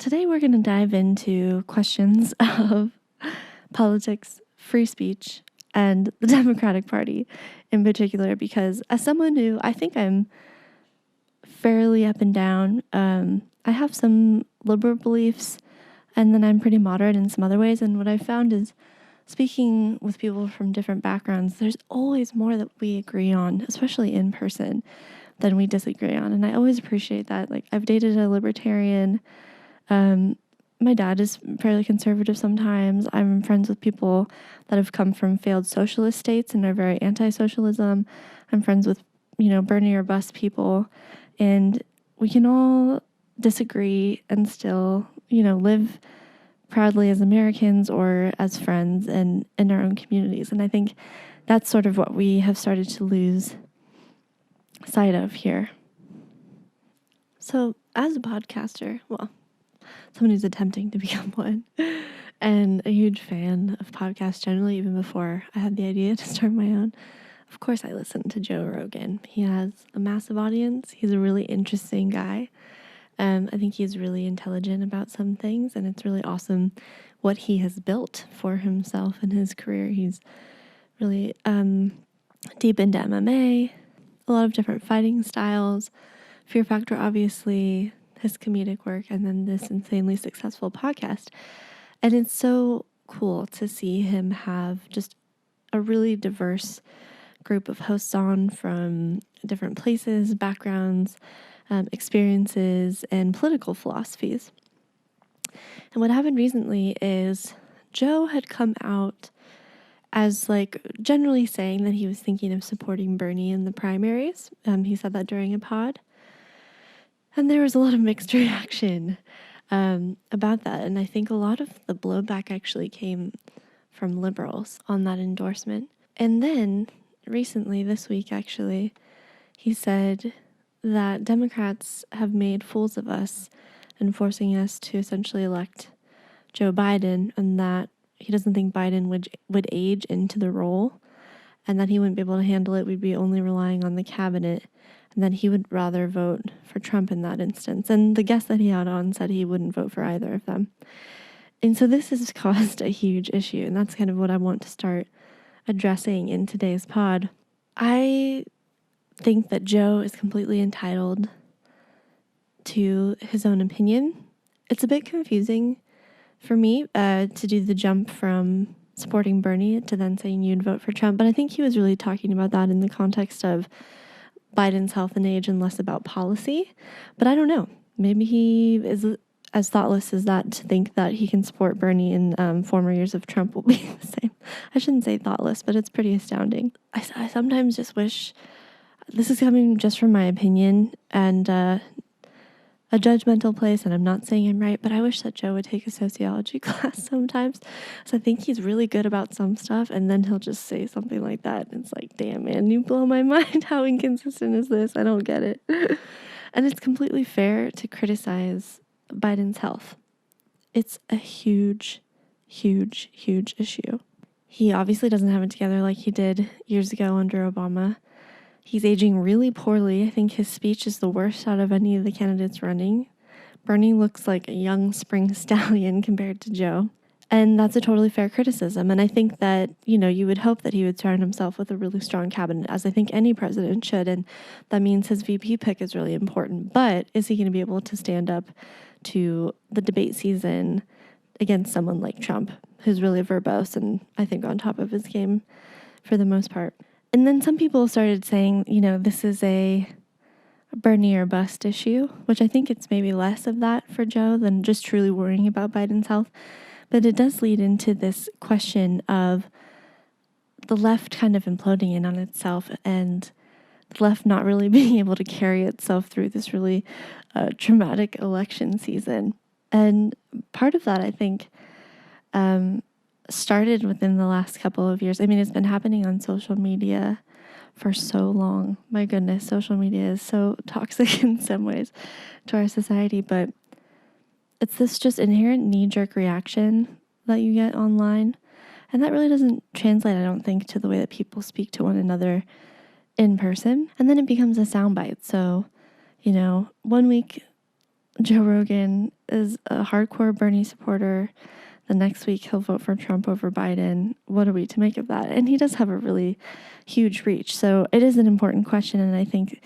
today we're going to dive into questions of politics, free speech, and the Democratic Party in particular, because as someone who I think I'm fairly up and down, I have some liberal beliefs, and then I'm pretty moderate in some other ways. And what I found is speaking with people from different backgrounds, there's always more that we agree on, especially in person, than we disagree on. And I always appreciate that. Like, I've dated a libertarian. My dad is fairly conservative sometimes. I'm friends with people that have come from failed socialist states and are very anti-socialism. I'm friends with, Bernie or bust people. And we can all disagree and still, live proudly as Americans or as friends and in our own communities. And I think that's sort of what we have started to lose sight of here. So as a podcaster, someone who's attempting to become one, and a huge fan of podcasts generally, even before I had the idea to start my own, of course I listen to Joe Rogan. He has a massive audience. He's a really interesting guy. I think he's really intelligent about some things, and it's really awesome what he has built for himself in his career. He's really deep into MMA, a lot of different fighting styles, Fear Factor, obviously, his comedic work, and then this insanely successful podcast. And it's so cool to see him have just a really diverse group of hosts on from different places, backgrounds, experiences, and political philosophies. And what happened recently is Joe had come out as generally saying that he was thinking of supporting Bernie in the primaries. He said that during a pod. And there was a lot of mixed reaction about that. And I think a lot of the blowback actually came from liberals on that endorsement. And then recently, this week actually, he said that Democrats have made fools of us and forcing us to essentially elect Joe Biden, and that he doesn't think Biden would age into the role, and that he wouldn't be able to handle it. We'd be only relying on the cabinet, and that he would rather vote for Trump in that instance. And the guest that he had on said he wouldn't vote for either of them. And so this has caused a huge issue, and that's kind of what I want to start addressing in today's pod. I think that Joe is completely entitled to his own opinion. It's a bit confusing for me to do the jump from supporting Bernie to then saying you'd vote for Trump, but I think he was really talking about that in the context of Biden's health and age and less about policy. But I don't know. Maybe he is as thoughtless as that to think that he can support Bernie in former years of Trump will be the same. I shouldn't say thoughtless, but it's pretty astounding. I sometimes just wish, this is coming just from my opinion and a judgmental place, and I'm not saying I'm right, but I wish that Joe would take a sociology class sometimes. So I think he's really good about some stuff, and then he'll just say something like that. And it's like, damn, man, you blow my mind. How inconsistent is this? I don't get it. And it's completely fair to criticize Biden's health. It's a huge, huge, huge issue. He obviously doesn't have it together like he did years ago under Obama. He's aging really poorly. I think his speech is the worst out of any of the candidates running. Bernie looks like a young spring stallion compared to Joe. And that's a totally fair criticism. And I think that, you would hope that he would surround himself with a really strong cabinet, as I think any president should. And that means his VP pick is really important. But is he going to be able to stand up to the debate season against someone like Trump, who's really verbose and I think on top of his game for the most part? And then some people started saying, this is a Bernie or bust issue, which I think it's maybe less of that for Joe than just truly worrying about Biden's health. But it does lead into this question of the left kind of imploding in on itself and the left not really being able to carry itself through this really traumatic election season. And part of that, I think, started within the last couple of years. I mean, it's been happening on social media for so long. My goodness, social media is so toxic in some ways to our society, but it's this just inherent knee-jerk reaction that you get online. And that really doesn't translate, I don't think, to the way that people speak to one another in person. And then it becomes a soundbite. So, 1 week Joe Rogan is a hardcore Bernie supporter. The next week he'll vote for Trump over Biden. What are we to make of that? And he does have a really huge reach. So it is an important question. And I think,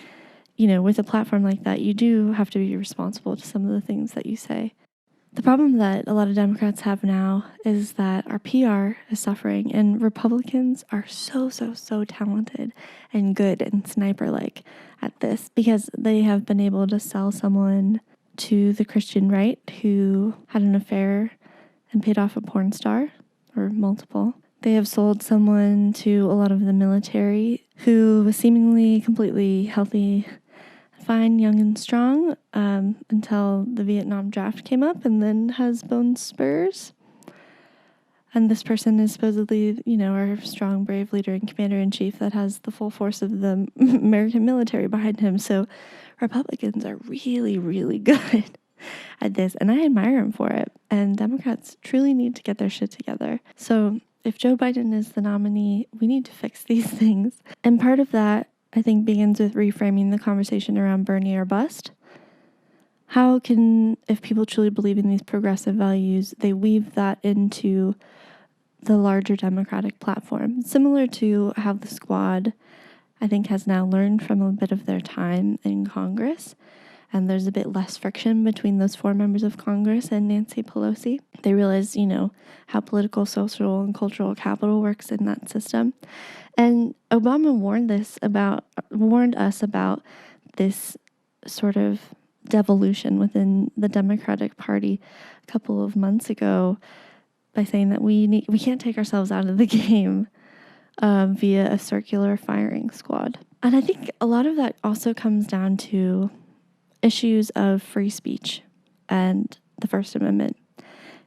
with a platform like that, you do have to be responsible to some of the things that you say. The problem that a lot of Democrats have now is that our PR is suffering, and Republicans are so talented and good and sniper-like at this because they have been able to sell someone to the Christian right who had an affair and paid off a porn star, or multiple. They have sold someone to a lot of the military who was seemingly completely healthy, fine, young and strong, until the Vietnam draft came up, and then has bone spurs. And this person is supposedly, our strong, brave leader and commander-in-chief that has the full force of the American military behind him. So Republicans are really, really good at this, and I admire them for it. And Democrats truly need to get their shit together. So if Joe Biden is the nominee, we need to fix these things. And part of that, I think, begins with reframing the conversation around Bernie or bust. How can, if people truly believe in these progressive values, they weave that into the larger Democratic platform? Similar to how the Squad, I think, has now learned from a bit of their time in Congress. And there's a bit less friction between those 4 members of Congress and Nancy Pelosi. They realize, how political, social, and cultural capital works in that system. And Obama warned us about this sort of devolution within the Democratic Party a couple of months ago by saying that we can't take ourselves out of the game via a circular firing squad. And I think a lot of that also comes down to issues of free speech and the First Amendment.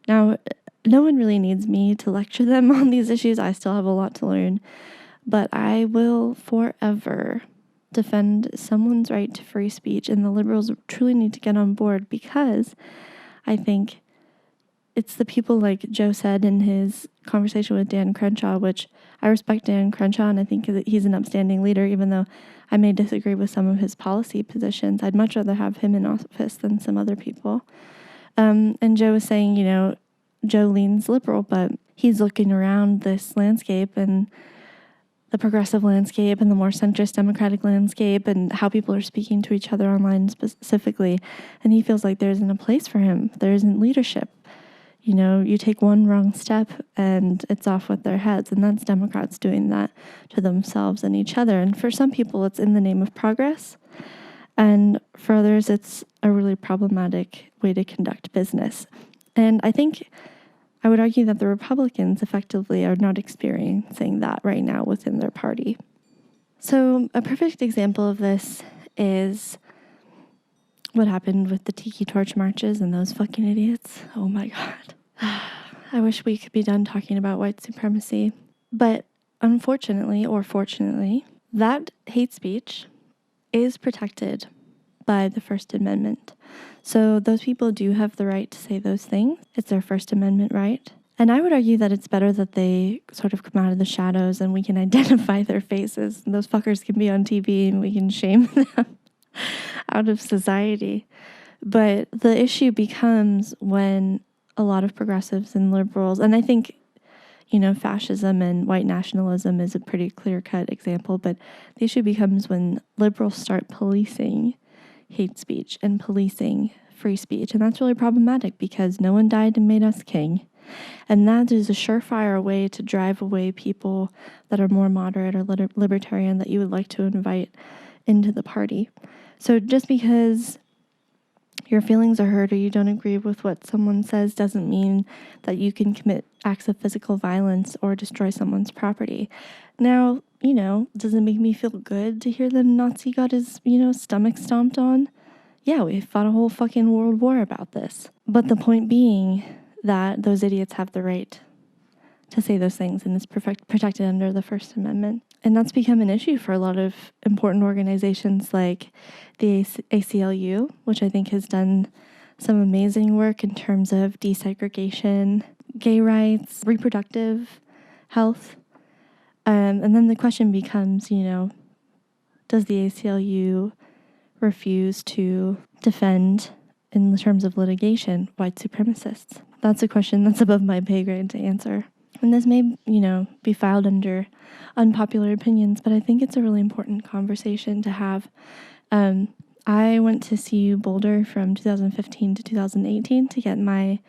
Now, no one really needs me to lecture them on these issues. I still have a lot to learn, but I will forever defend someone's right to free speech, and the liberals truly need to get on board, because I think it's the people, like Joe said in his conversation with Dan Crenshaw, which I respect Dan Crenshaw, and I think that he's an upstanding leader, even though I may disagree with some of his policy positions. I'd much rather have him in office than some other people. And Joe was saying, Joe leans liberal, but he's looking around this landscape and the progressive landscape and the more centrist Democratic landscape and how people are speaking to each other online specifically. And he feels like there isn't a place for him. There isn't leadership. You take one wrong step and it's off with their heads. And that's Democrats doing that to themselves and each other. And for some people, it's in the name of progress. And for others, it's a really problematic way to conduct business. And I would argue that the Republicans effectively are not experiencing that right now within their party. So a perfect example of this is what happened with the Tiki Torch marches and those fucking idiots. Oh my God. I wish we could be done talking about white supremacy. But unfortunately, or fortunately, that hate speech is protected by the First Amendment. So those people do have the right to say those things. It's their First Amendment right. And I would argue that it's better that they sort of come out of the shadows and we can identify their faces. And those fuckers can be on TV and we can shame them out of society. But the issue becomes when a lot of progressives and liberals, and I think, fascism and white nationalism is a pretty clear-cut example, but the issue becomes when liberals start policing hate speech and policing free speech. And that's really problematic because no one died and made us king. And that is a surefire way to drive away people that are more moderate or libertarian that you would like to invite into the party. So just because your feelings are hurt or you don't agree with what someone says doesn't mean that you can commit acts of physical violence or destroy someone's property. Now, does it make me feel good to hear the Nazi got his, stomach stomped on? Yeah, we fought a whole fucking world war about this. But the point being that those idiots have the right to say those things, and it's protected under the First Amendment. And that's become an issue for a lot of important organizations like the ACLU, which I think has done some amazing work in terms of desegregation, gay rights, reproductive health. And then the question becomes, does the ACLU refuse to defend in terms of litigation, white supremacists? That's a question that's above my pay grade to answer. And this may, be filed under unpopular opinions, but I think it's a really important conversation to have. I went to CU Boulder from 2015 to 2018 to get my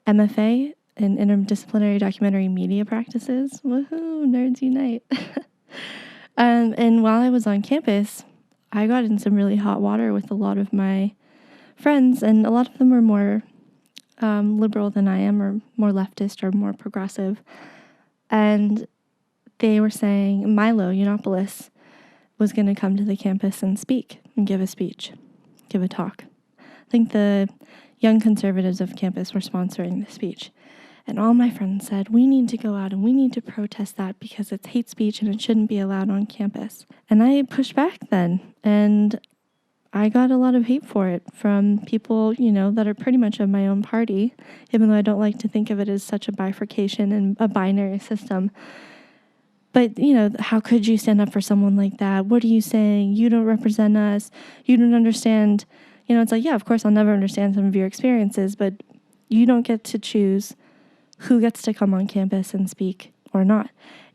MFA in interdisciplinary documentary media practices. Woohoo, nerds unite. And while I was on campus, I got in some really hot water with a lot of my friends, and a lot of them were more liberal than I am, or more leftist, or more progressive. And they were saying Milo Yiannopoulos was going to come to the campus and speak and give a speech, give a talk. I think the Young Conservatives of campus were sponsoring the speech. And all my friends said, we need to go out and we need to protest that because it's hate speech and it shouldn't be allowed on campus. And I pushed back then, and I got a lot of hate for it from people, that are pretty much of my own party, even though I don't like to think of it as such a bifurcation and a binary system. But, how could you stand up for someone like that? What are you saying? You don't represent us. You don't understand. It's like, yeah, of course, I'll never understand some of your experiences, but you don't get to choose who gets to come on campus and speak or not.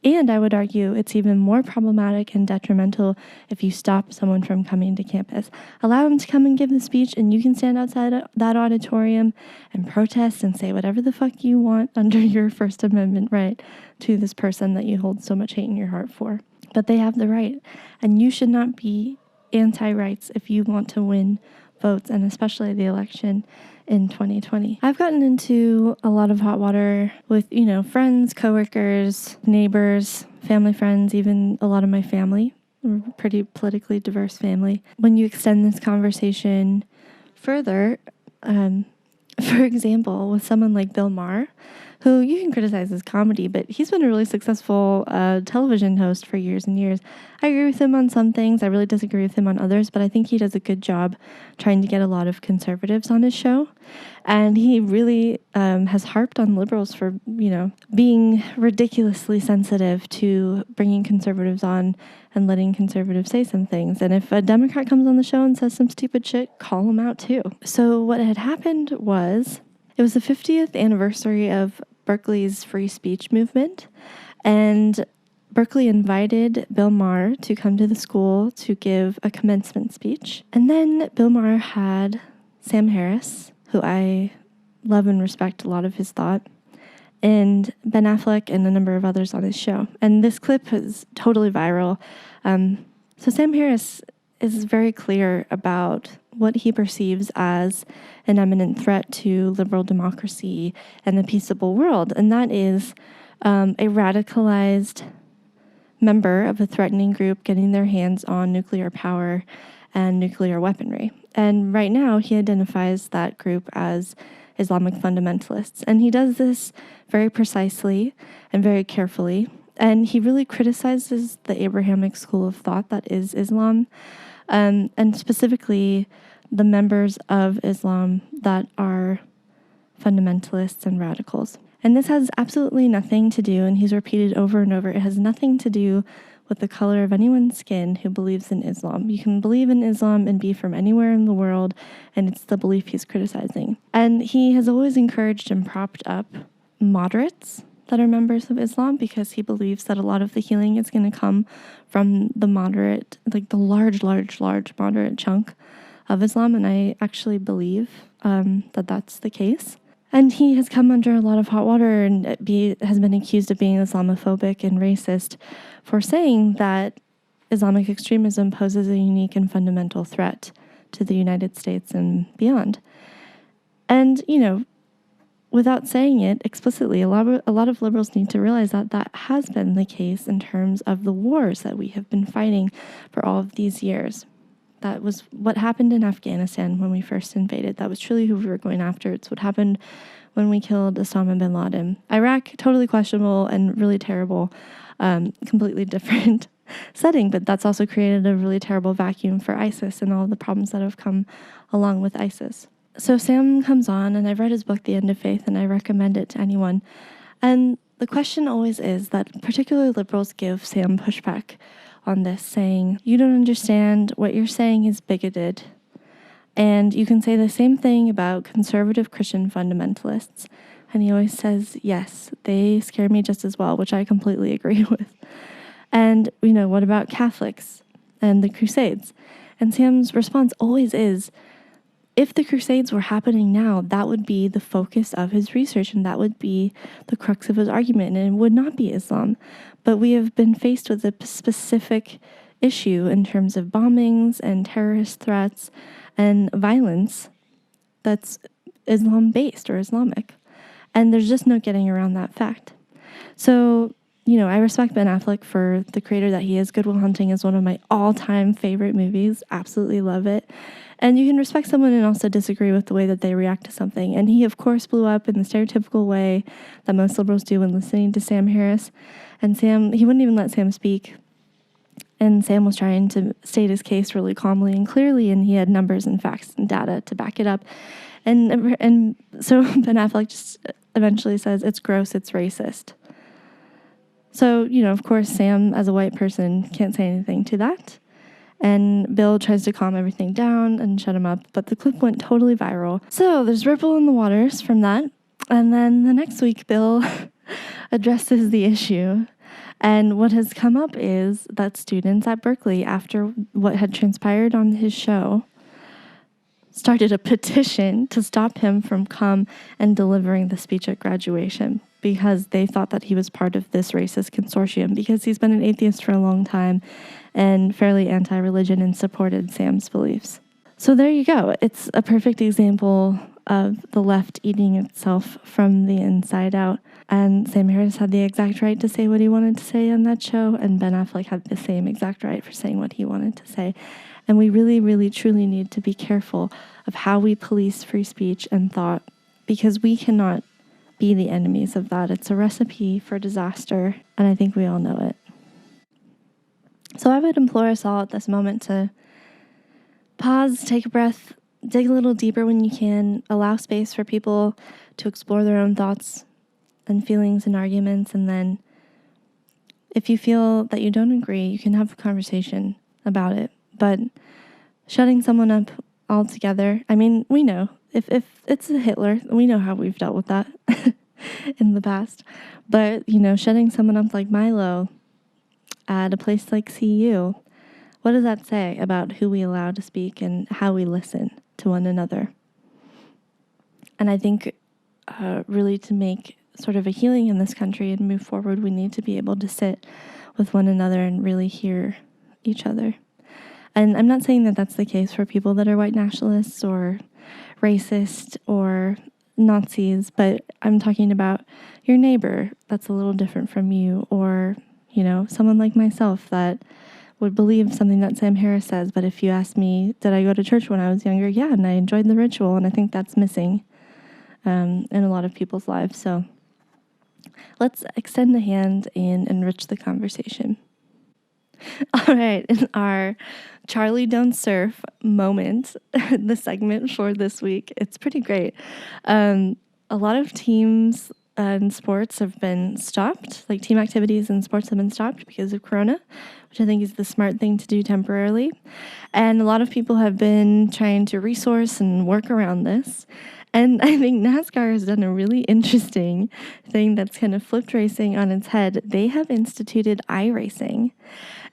And I would argue it's even more problematic and detrimental if you stop someone from coming to campus. Allow them to come and give the speech, and you can stand outside that auditorium and protest and say whatever the fuck you want under your First Amendment right to this person that you hold so much hate in your heart for. But they have the right, and you should not be anti-rights if you want to win votes, and especially the election in 2020. I've gotten into a lot of hot water with, friends, coworkers, neighbors, family friends, even a lot of my family. We're a pretty politically diverse family. When you extend this conversation further, for example, with someone like Bill Maher, who you can criticize his comedy, but he's been a really successful television host for years and years. I agree with him on some things. I really disagree with him on others, but I think he does a good job trying to get a lot of conservatives on his show. And he really has harped on liberals for, being ridiculously sensitive to bringing conservatives on and letting conservatives say some things. And if a Democrat comes on the show and says some stupid shit, call him out too. So what had happened was, it was the 50th anniversary of Berkeley's free speech movement, and Berkeley invited Bill Maher to come to the school to give a commencement speech. And then Bill Maher had Sam Harris, who I love and respect a lot of his thought, and Ben Affleck and a number of others on his show. And this clip is totally viral. So Sam Harris is very clear about what he perceives as an imminent threat to liberal democracy and the peaceable world. And that is a radicalized member of a threatening group getting their hands on nuclear power and nuclear weaponry. And right now, he identifies that group as Islamic fundamentalists. And he does this very precisely and very carefully. And he really criticizes the Abrahamic school of thought that is Islam, and specifically the members of Islam that are fundamentalists and radicals. And this has absolutely nothing to do, and he's repeated over and over, it has nothing to do with the color of anyone's skin who believes in Islam. You can believe in Islam and be from anywhere in the world, and it's the belief he's criticizing. And he has always encouraged and propped up moderates that are members of Islam because he believes that a lot of the healing is going to come from the moderate, like the large moderate chunk of Islam. And I actually believe that that's the case. And he has come under a lot of hot water and has been accused of being Islamophobic and racist for saying that Islamic extremism poses a unique and fundamental threat to the United States and beyond. And, without saying it explicitly, a lot of liberals need to realize that that has been the case in terms of the wars that we have been fighting for all of these years. That was what happened in Afghanistan when we first invaded. That was truly who we were going after. It's what happened when we killed Osama bin Laden. Iraq, totally questionable and really terrible, completely different setting, but that's also created a really terrible vacuum for ISIS and all the problems that have come along with ISIS. So Sam comes on, and I've read his book, The End of Faith, and I recommend it to anyone. And the question always is that particularly liberals give Sam pushback on this, saying, you don't understand, what you're saying is bigoted. And you can say the same thing about conservative Christian fundamentalists. And he always says, yes, they scare me just as well, which I completely agree with. And, what about Catholics and the Crusades? And Sam's response always is, if the Crusades were happening now, that would be the focus of his research, and that would be the crux of his argument, and it would not be Islam. But we have been faced with a specific issue in terms of bombings and terrorist threats and violence that's Islam-based or Islamic. And there's just no getting around that fact. So, I respect Ben Affleck for the creator that he is. Good Will Hunting is one of my all-time favorite movies. Absolutely love it. And you can respect someone and also disagree with the way that they react to something. And he, of course, blew up in the stereotypical way that most liberals do when listening to Sam Harris. And he wouldn't even let Sam speak. And Sam was trying to state his case really calmly and clearly, and he had numbers and facts and data to back it up. And so Ben Affleck just eventually says, it's gross, it's racist. So, of course, Sam, as a white person, can't say anything to that. And Bill tries to calm everything down and shut him up, but the clip went totally viral. So there's ripple in the waters from that. And then the next week, Bill addresses the issue. And what has come up is that students at Berkeley, after what had transpired on his show, started a petition to stop him from and delivering the speech at graduation because they thought that he was part of this racist consortium because he's been an atheist for a long time and fairly anti-religion and supported Sam's beliefs. So there you go. It's a perfect example of the left eating itself from the inside out. And Sam Harris had the exact right to say what he wanted to say on that show, and Ben Affleck had the same exact right for saying what he wanted to say. And we really, really, truly need to be careful of how we police free speech and thought, because we cannot be the enemies of that. It's a recipe for disaster, and I think we all know it. So I would implore us all at this moment to pause, take a breath, dig a little deeper when you can, allow space for people to explore their own thoughts and feelings and arguments, and then if you feel that you don't agree, you can have a conversation about it. But shutting someone up altogether, we know, if it's a Hitler, we know how we've dealt with that in the past. But, shutting someone up like Milo at a place like CU, what does that say about who we allow to speak and how we listen to one another? And I think really to make sort of a healing in this country and move forward, we need to be able to sit with one another and really hear each other. And I'm not saying that that's the case for people that are white nationalists or racist or Nazis, but I'm talking about your neighbor that's a little different from you, or, someone like myself that would believe something that Sam Harris says. But if you ask me, did I go to church when I was younger? Yeah, and I enjoyed the ritual, and I think that's missing in a lot of people's lives. So let's extend a hand and enrich the conversation. All right, in our Charlie Don't Surf moment, the segment for this week, it's pretty great. A lot of teams and sports have been stopped, like team activities and sports have been stopped because of Corona, which I think is the smart thing to do temporarily. And a lot of people have been trying to resource and work around this. And I think NASCAR has done a really interesting thing that's kind of flipped racing on its head. They have instituted iRacing.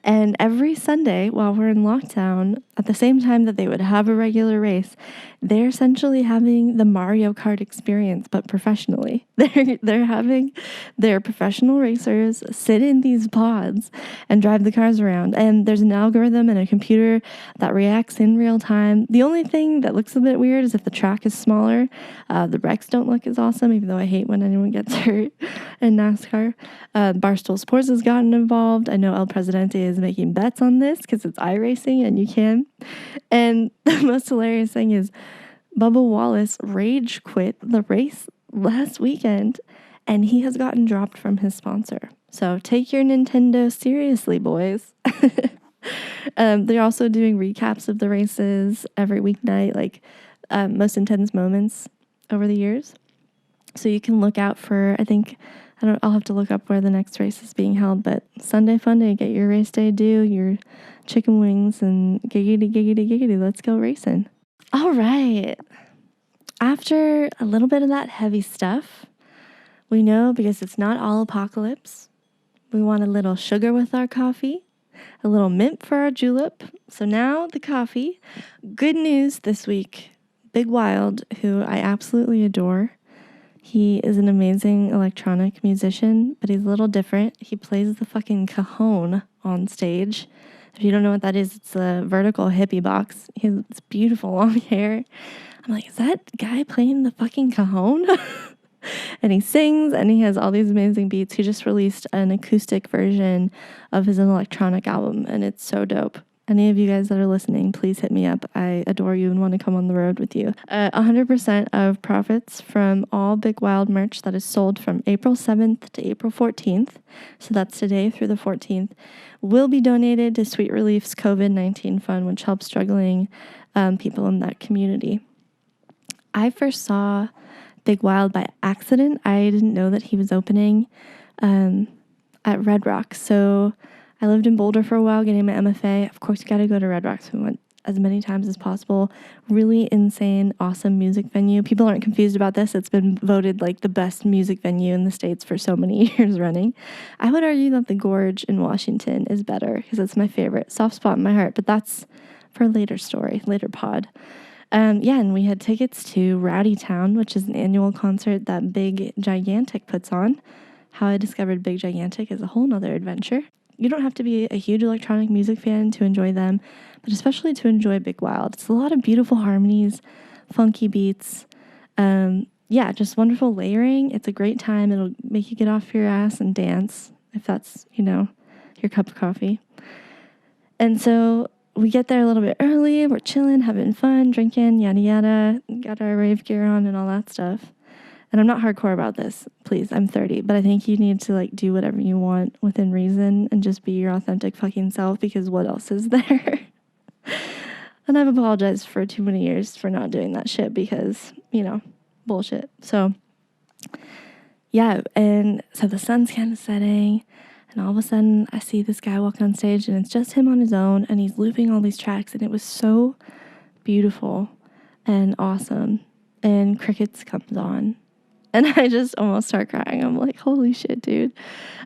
And every Sunday while we're in lockdown, at the same time that they would have a regular race, they're essentially having the Mario Kart experience, but professionally. They're having their professional racers sit in these pods and drive the cars around. And there's an algorithm and a computer that reacts in real time. The only thing that looks a bit weird is if the track is smaller. The wrecks don't look as awesome, even though I hate when anyone gets hurt in NASCAR. Barstool Sports has gotten involved. I know El Presidente is making bets on this because it's iRacing and you can. And the most hilarious thing is Bubba Wallace rage quit the race last weekend and he has gotten dropped from his sponsor. So take your Nintendo seriously, boys. They're also doing recaps of the races every weeknight, like most intense moments over the years. So you can look out for, I'll have to look up where the next race is being held, but Sunday fun day, get your race day due, your chicken wings, and giggity, giggity, giggity, let's go racing. All right. After a little bit of that heavy stuff, we know because it's not all apocalypse. We want a little sugar with our coffee, a little mint for our julep. So now the coffee. Good news this week. Big Wild, who I absolutely adore. He is an amazing electronic musician, but he's a little different. He plays the fucking cajon on stage. If you don't know what that is, it's a vertical hippie box. He has beautiful long hair. I'm like, is that guy playing the fucking cajon? And he sings and he has all these amazing beats. He just released an acoustic version of his electronic album and it's so dope. Any of you guys that are listening, please hit me up. I adore you and want to come on the road with you. 100% of profits from all Big Wild merch that is sold from April 7th to April 14th, so that's today through the 14th, will be donated to Sweet Relief's COVID-19 fund, which helps struggling people in that community. I first saw Big Wild by accident. I didn't know that he was opening at Red Rocks. So I lived in Boulder for a while getting my MFA. Of course, you got to go to Red Rocks. We went as many times as possible. Really insane, awesome music venue. People aren't confused about this. It's been voted like the best music venue in the States for so many years running. I would argue that the Gorge in Washington is better because it's my favorite. Soft spot in my heart, but that's for a later story, later pod. And we had tickets to Rowdy Town, which is an annual concert that Big Gigantic puts on. How I discovered Big Gigantic is a whole nother adventure. You don't have to be a huge electronic music fan to enjoy them, but especially to enjoy Big Wild. It's a lot of beautiful harmonies, funky beats, just wonderful layering. It's a great time. It'll make you get off your ass and dance, if that's, your cup of coffee. And so we get there a little bit early. We're chilling, having fun, drinking, yada, yada. Got our rave gear on and all that stuff. And I'm not hardcore about this. Please, I'm 30. But I think you need to, do whatever you want within reason and just be your authentic fucking self because what else is there? And I've apologized for too many years for not doing that shit because, bullshit. So, yeah. And so the sun's kind of setting. And all of a sudden, I see this guy walk on stage, and it's just him on his own, and he's looping all these tracks, and it was so beautiful and awesome. And Crickets comes on, and I just almost start crying. I'm like, holy shit, dude.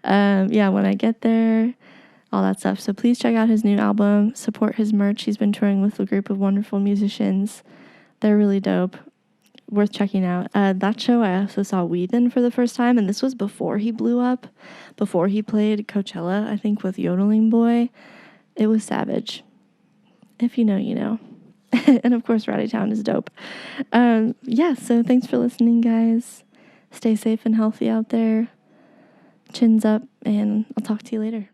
When I get there, all that stuff. So please check out his new album, support his merch. He's been touring with a group of wonderful musicians. They're really dope. Worth checking out. That show, I also saw Wheaton for the first time, and this was before he blew up, before he played Coachella, I think, with Yodeling Boy. It was savage. If you know, you know. And of course, Rowdy Town is dope. So thanks for listening, guys. Stay safe and healthy out there. Chins up, and I'll talk to you later.